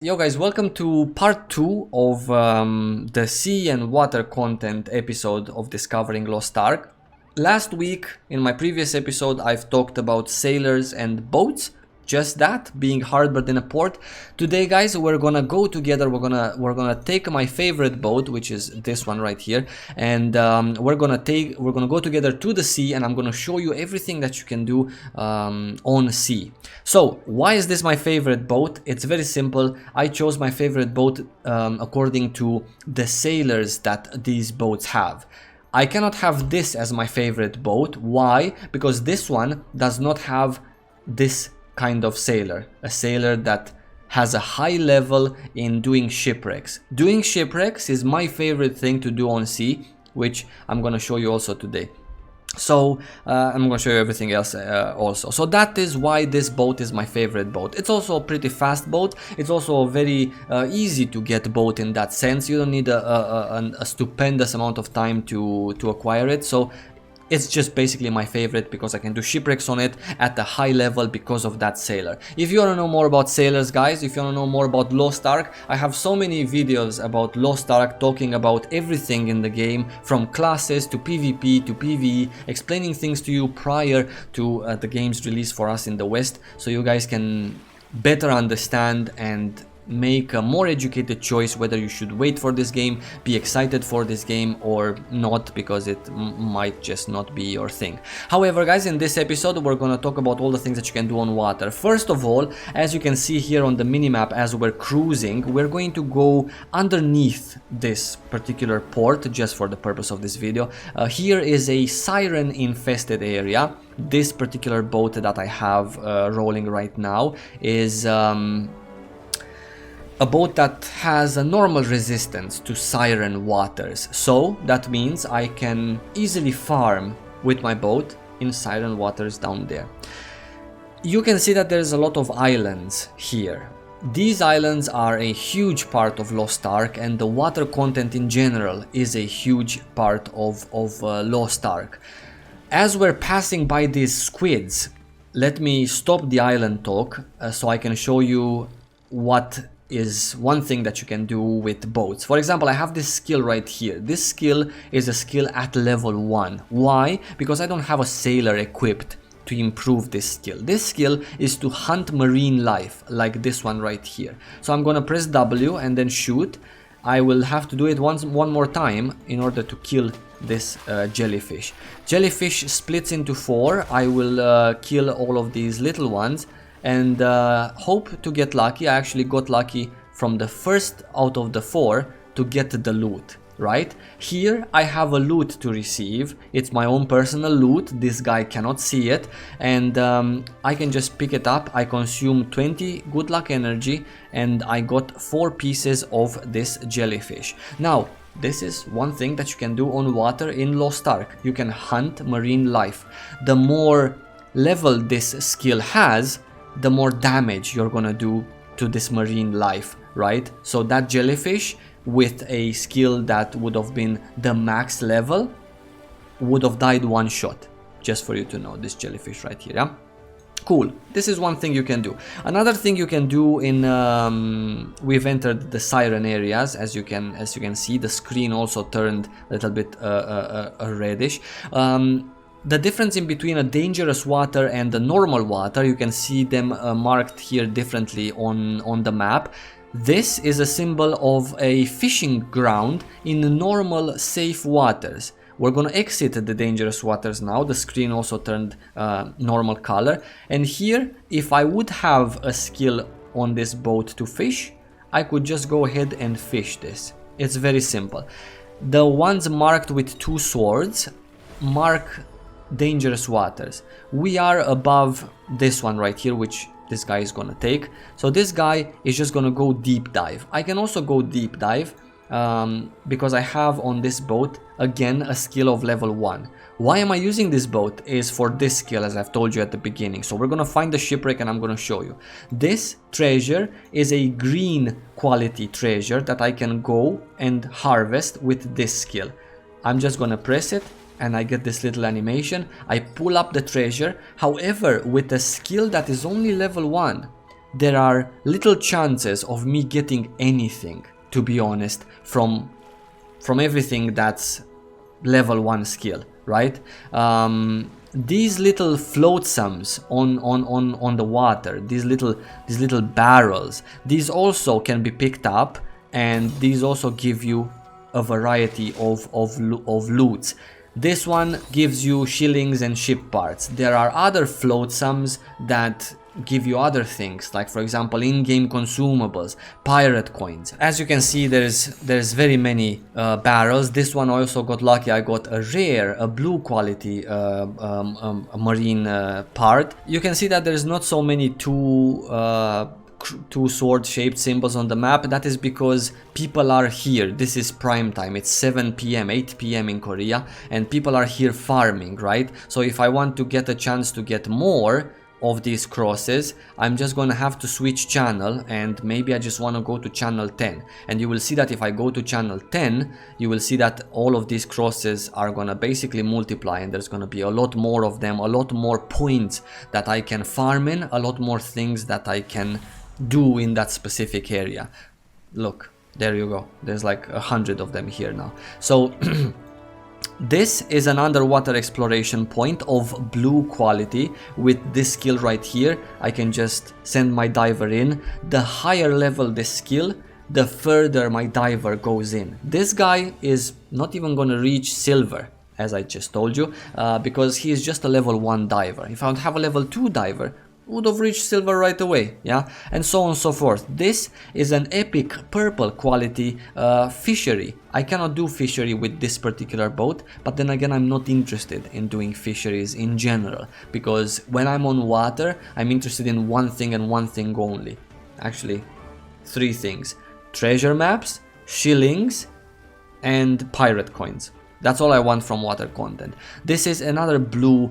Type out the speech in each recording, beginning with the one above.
Yo guys, welcome to part 2 of the sea and water content episode of Discovering Lost Ark. Last week, in my previous episode, I've talked about sailors and boats. Just that, being harbored in a port. Today, guys, we're gonna go together. We're gonna take my favorite boat, which is this one right here, and we're gonna go together to the sea, and I'm gonna show you everything that you can do on sea. So, why is this my favorite boat? It's very simple. I chose my favorite boat according to the sailors that these boats have. I cannot have this as my favorite boat. Why? Because this one does not have this kind of sailor, a sailor that has a high level in doing shipwrecks. Doing shipwrecks is my favorite thing to do on sea, which I'm gonna show you also today. So I'm gonna show you everything else also. So that is why this boat is my favorite boat. It's also a pretty fast boat. It's also a very easy to get boat in that sense. You don't need a stupendous amount of time to acquire it. So it's just basically my favorite because I can do shipwrecks on it at a high level because of that sailor. If you want to know more about sailors, guys, if you want to know more about Lost Ark, I have so many videos about Lost Ark talking about everything in the game, from classes to PvP to PvE, explaining things to you prior to the game's release for us in the West, so you guys can better understand and make a more educated choice whether you should wait for this game, be excited for this game or not, because it might just not be your thing. However, guys, in this episode we're gonna talk about all the things that you can do on water. First of all, as you can see here on the minimap as we're cruising, we're going to go underneath this particular port just for the purpose of this video. Here is a siren infested area. This particular boat that I have rolling right now is a boat that has a normal resistance to siren waters, so that means I can easily farm with my boat in siren waters down there. You can see that there's a lot of islands here. These islands are a huge part of Lost Ark, and the water content in general is a huge part of Lost Ark. As we're passing by these squids, let me stop the island talk so I can show you what is one thing that you can do with boats. For example, I have this skill right here. This skill is a skill at level 1. Why? Because I don't have a sailor equipped to improve this skill. This skill is to hunt marine life, like this one right here. So I'm gonna press W and then shoot. I will have to do it one more time in order to kill this jellyfish. Jellyfish splits into 4. I will kill all of these little ones and hope to get lucky. I actually got lucky from the first out of the 4 to get the loot, right? Here I have a loot to receive. It's my own personal loot. This guy cannot see it, and I can just pick it up. I consume 20 good luck energy and I got 4 pieces of this jellyfish. Now, this is one thing that you can do on water in Lost Ark. You can hunt marine life. The more level this skill has, the more damage you're gonna do to this marine life, right? So that jellyfish with a skill that would have been the max level would have died one shot, just for you to know. This jellyfish right here, yeah? Cool. This is one thing you can do. Another thing you can do in we've entered the siren areas. As you can see, the screen also turned a little bit reddish. The difference in between a dangerous water and the normal water, you can see them marked here differently on the map. This is a symbol of a fishing ground in normal safe waters. We're gonna exit the dangerous waters now. The screen also turned normal color. And here, if I would have a skill on this boat to fish, I could just go ahead and fish this. It's very simple. The ones marked with 2 swords mark dangerous waters. We are above this one right here, which this guy is gonna take. So this guy is just gonna go deep dive. I can also go deep dive because I have on this boat again a skill of level 1. Why am I using this boat? Is for this skill, as I've told you at the beginning. So we're gonna find the shipwreck and I'm gonna show you. This treasure is a green quality treasure that I can go and harvest with this skill. I'm just gonna press it and I get this little animation. I pull up the treasure. However, with a skill that is only level 1, there are little chances of me getting anything, to be honest, from everything that's level 1 skill, right? These little floatsomes on the water, these little barrels, these also can be picked up, and these also give you a variety of loots. This one gives you shillings and ship parts. There are other floatsomes that give you other things, like for example in-game consumables, pirate coins. As you can see, there's very many barrels. This one I also got lucky. I got a rare, a blue quality marine part. You can see that there's not so many two sword shaped symbols on the map. That is because people are here. This is prime time. It's 7 p.m. 8 p.m. in Korea, and people are here farming, right? So if I want to get a chance to get more of these crosses, I'm just gonna have to switch channel, and maybe I just want to go to channel 10, and you will see that if I go to channel 10, you will see that all of these crosses are gonna basically multiply, and there's gonna be a lot more of them, a lot more points that I can farm in, a lot more things that I can do in that specific area. Look, there you go, there's like 100 of them here now. So this is an underwater exploration point of blue quality. With this skill right here, I can just send my diver in. The higher level this skill, the further my diver goes in. This guy is not even gonna reach silver, as I just told you, because he is just a level 1 diver. If I would have a level 2 diver, would have reached silver right away, yeah, and so on and so forth. This is an epic purple quality fishery. I cannot do fishery with this particular boat, but then again, I'm not interested in doing fisheries in general, because when I'm on water, I'm interested in one thing and one thing only. Actually, 3 things: treasure maps, shillings, and pirate coins. That's all I want from water content. This is another blue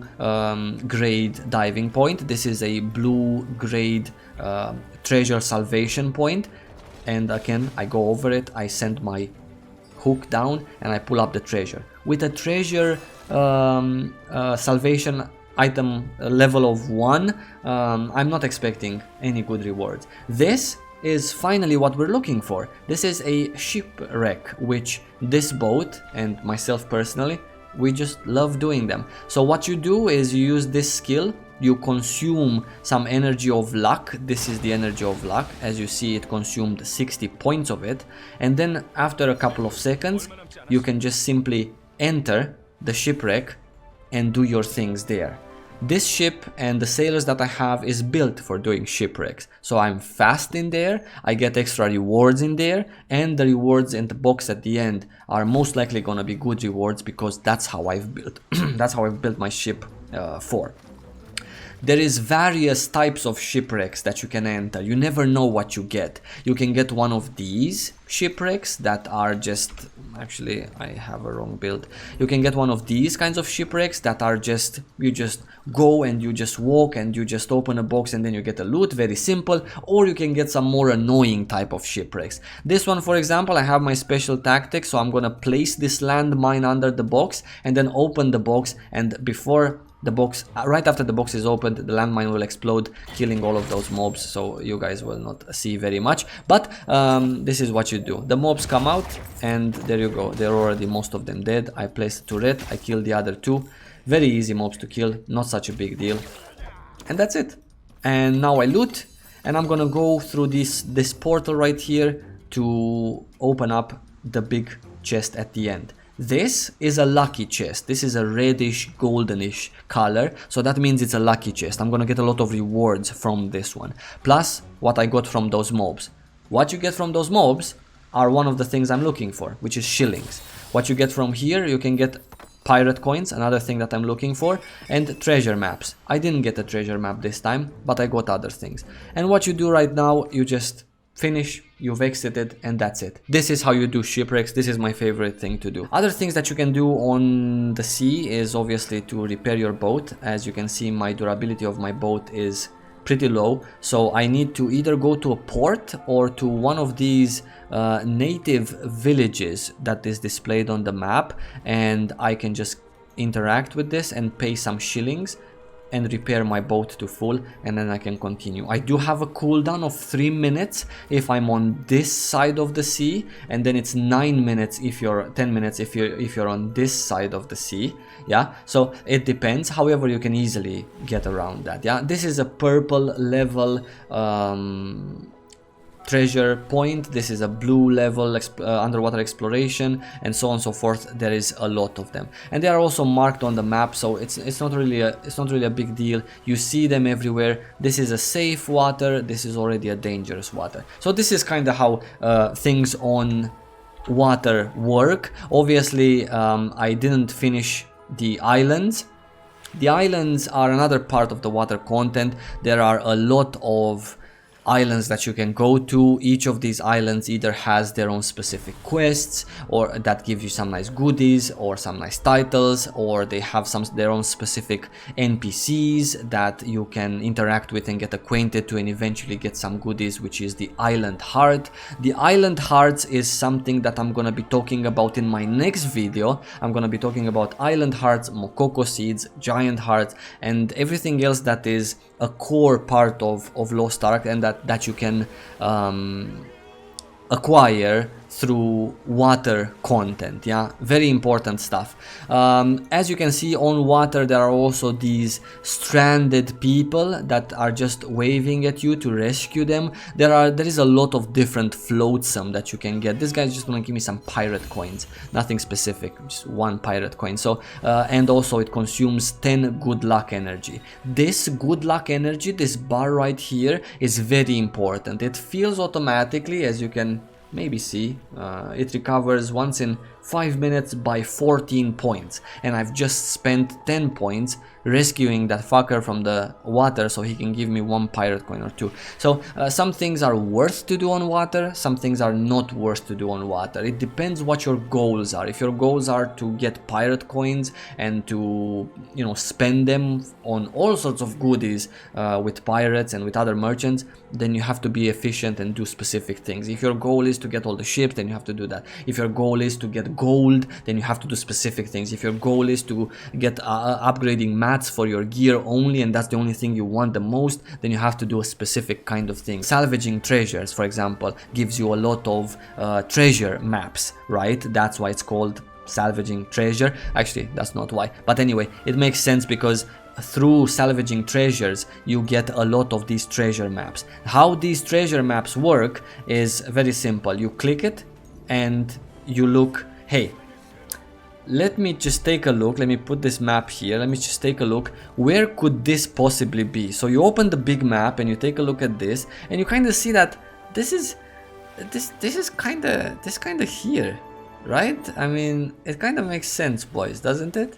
grade diving point. This is a blue grade treasure salvation point. And again, I go over it, I send my hook down, and I pull up the treasure. With a treasure salvation item level of 1, I'm not expecting any good rewards. This is finally what we're looking for. This is a shipwreck, which this boat and myself personally, we just love doing them. So what you do is you use this skill, you consume some energy of luck. This is the energy of luck. As you see, it consumed 60 points of it, and then after a couple of seconds you can just simply enter the shipwreck and do your things there. This ship and the sailors that I have is built for doing shipwrecks. So I'm fast in there, I get extra rewards in there, and the rewards in the box at the end are most likely gonna be good rewards, because that's how I've built that's how I've built my ship for. There is various types of shipwrecks that you can enter. You never know what you get. You can get one of these shipwrecks that are just... Actually, I have a wrong build. You can get one of these kinds of shipwrecks that are just... You just go and you just walk and you just open a box and then you get a loot. Very simple. Or you can get some more annoying type of shipwrecks. This one, for example, I have my special tactic. So I'm gonna place this landmine under the box and then open the box, and before... the box, right after the box is opened, the landmine will explode, killing all of those mobs, so you guys will not see very much. But this is what you do. The mobs come out, and there you go. They're already most of them dead. I placed a turret, I killed the other 2. Very easy mobs to kill, not such a big deal. And that's it. And now I loot, and I'm gonna go through this portal right here to open up the big chest at the end. This is a lucky chest. This is a reddish goldenish color, so that means it's a lucky chest. I'm gonna get a lot of rewards from this one, plus what I got from those mobs. What you get from those mobs are one of the things I'm looking for, which is shillings. What you get from here, you can get pirate coins, another thing that I'm looking for, and treasure maps. I didn't get a treasure map this time, but I got other things. And what you do right now, you just finish, you've exited, and that's it. This is how you do shipwrecks. This is my favorite thing to do. Other things that you can do on the sea is obviously to repair your boat. As you can see, my durability of my boat is pretty low, so I need to either go to a port or to one of these native villages that is displayed on the map, and I can just interact with this and pay some shillings. and repair my boat to full, and then I can continue. I do have a cooldown of 3 minutes if I'm on this side of the sea, and then it's 9 minutes if you're 10 minutes if you're on this side of the sea. Yeah, so it depends. However, you can easily get around that. Yeah, this is a purple level treasure point. This is a blue level underwater exploration, and so on and so forth. There is a lot of them, and they are also marked on the map, so it's not really a big deal. You see them everywhere. This is a safe water, this is already a dangerous water. So this is kind of how things on water work. Obviously, I didn't finish the islands. The islands are another part of the water content. There are a lot of islands that you can go to. Each of these islands either has their own specific quests, or that give you some nice goodies or some nice titles, or they have their own specific NPCs that you can interact with and get acquainted to, and eventually get some goodies, which is the island heart. The island hearts is something that I'm gonna be talking about in my next video. I'm gonna be talking about island hearts, Mokoko seeds, giant hearts, and everything else that is a core part of Lost Ark, and that you can acquire through water content. Yeah, very important stuff. As you can see, on water there are also these stranded people that are just waving at you to rescue them. There is a lot of different flotsam that you can get. This guy is just gonna give me some pirate coins, nothing specific, just 1 pirate coin. So and also it consumes 10 good luck energy. This good luck energy, this bar right here, is very important. It fills automatically, as you can maybe see. It recovers once in 5 minutes by 14 points, and I've just spent 10 points rescuing that fucker from the water so he can give me 1 pirate coin or 2. So some things are worth to do on water, some things are not worth to do on water. It depends what your goals are. If your goals are to get pirate coins and to, you know, spend them on all sorts of goodies with pirates and with other merchants, then you have to be efficient and do specific things. If your goal is to get all the ships, then you have to do that. If your goal is to get gold, then you have to do specific things. If your goal is to get upgrading mats for your gear only, and that's the only thing you want the most, then you have to do a specific kind of thing. Salvaging Treasures, for example, gives you a lot of treasure maps, right? That's why it's called Salvaging Treasure. Actually, that's not why, but anyway, it makes sense because through Salvaging Treasures you get a lot of these treasure maps. How these treasure maps work is very simple. You click it and you look, hey, let me just take a look, let me put this map here, let me just take a look, where could this possibly be? So you open the big map and you take a look at this, and you kind of see that this is kind of here, right? I mean, it kind of makes sense, boys, doesn't it?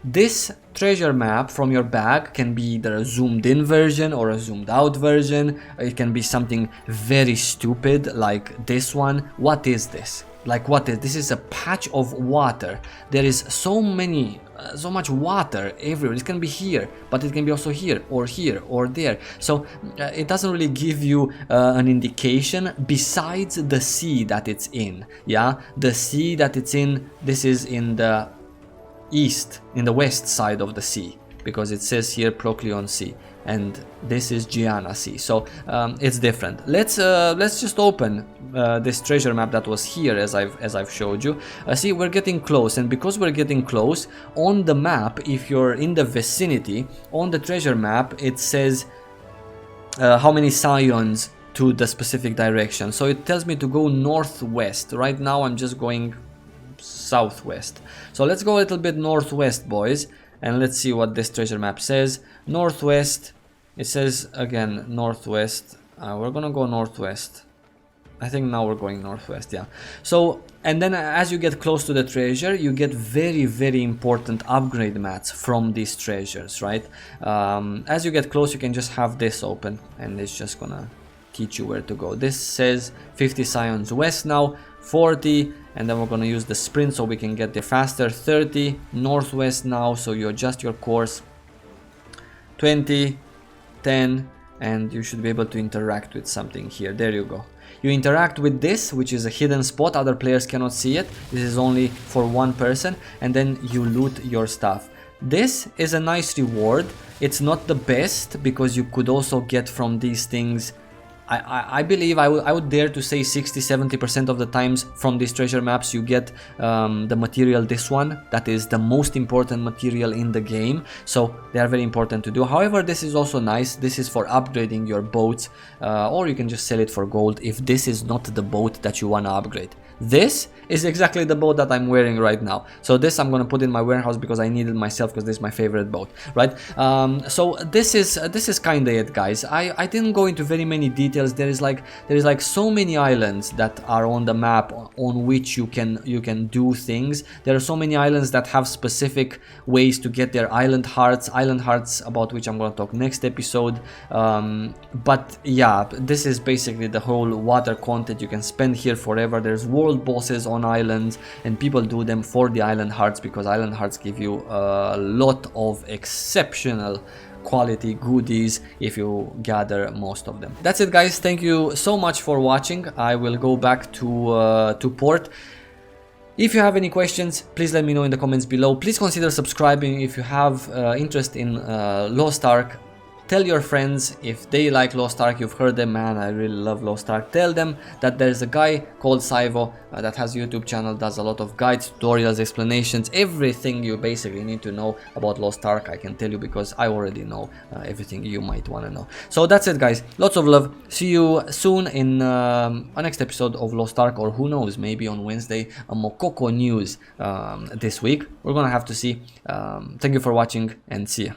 This treasure map from your bag can be either a zoomed in version or a zoomed out version. It can be something very stupid like this one. What is this? Like, what is this? Is a patch of water. There is so much water everywhere. It can be here, but it can be also here or there. So it doesn't really give you an indication besides the sea that it's in. Yeah, the sea that it's in, this is in the east, in the west side of the sea, because it says here Procleon Sea, and this is Gianna Sea, so it's different. Let's just open this treasure map that was here, as I've showed you. See, we're getting close, and because we're getting close, on the map, if you're in the vicinity, on the treasure map, it says how many scions to the specific direction. So it tells me to go northwest. Right now I'm just going southwest. So let's go a little bit northwest, boys, and let's see what this treasure map says. Northwest, it says again northwest. We're gonna go northwest. I think now we're going northwest, yeah. So, and then as you get close to the treasure, you get very, very important upgrade mats from these treasures, right? As you get close, you can just have this open, and it's just gonna teach you where to go. This says 50 scions west now, 40, and then we're gonna use the sprint so we can get there faster. 30 northwest now, so you adjust your course. 20, 10, and you should be able to interact with something here. There you go. You interact with this, which is a hidden spot. Other players cannot see it. This is only for one person, and then you loot your stuff. This is a nice reward. It's not the best because you could also get from these things, I believe I would dare to say 60-70% of the times from these treasure maps you get the material, this one, that is the most important material in the game, so they are very important to do. However, this is also nice. This is for upgrading your boats, or you can just sell it for gold if this is not the boat that you want to upgrade. This is exactly the boat that I'm wearing right now. So this I'm gonna put in my warehouse because I need it myself, because this is my favorite boat, right? So this is kinda it, guys. I didn't go into very many details. There is like so many islands that are on the map on which you can do things. There are so many islands that have specific ways to get their island hearts, about which I'm gonna talk next episode. But yeah, this is basically the whole water content. You can spend here forever. There's world bosses on islands, and people do them for the island hearts because island hearts give you a lot of exceptional quality goodies if you gather most of them. That's it, guys. Thank you so much for watching. I will go back to port. If you have any questions, please let me know in the comments below. Please consider subscribing if you have interest in Lost Ark. Tell your friends if they like Lost Ark. You've heard them, man, I really love Lost Ark. Tell them that there's a guy called Saivo that has a YouTube channel, does a lot of guides, tutorials, explanations, everything you basically need to know about Lost Ark. I can tell you because I already know everything you might want to know. So that's it, guys. Lots of love. See you soon in a next episode of Lost Ark, or who knows, maybe on Wednesday, a Mokoko news this week. We're gonna have to see. Thank you for watching, and see ya.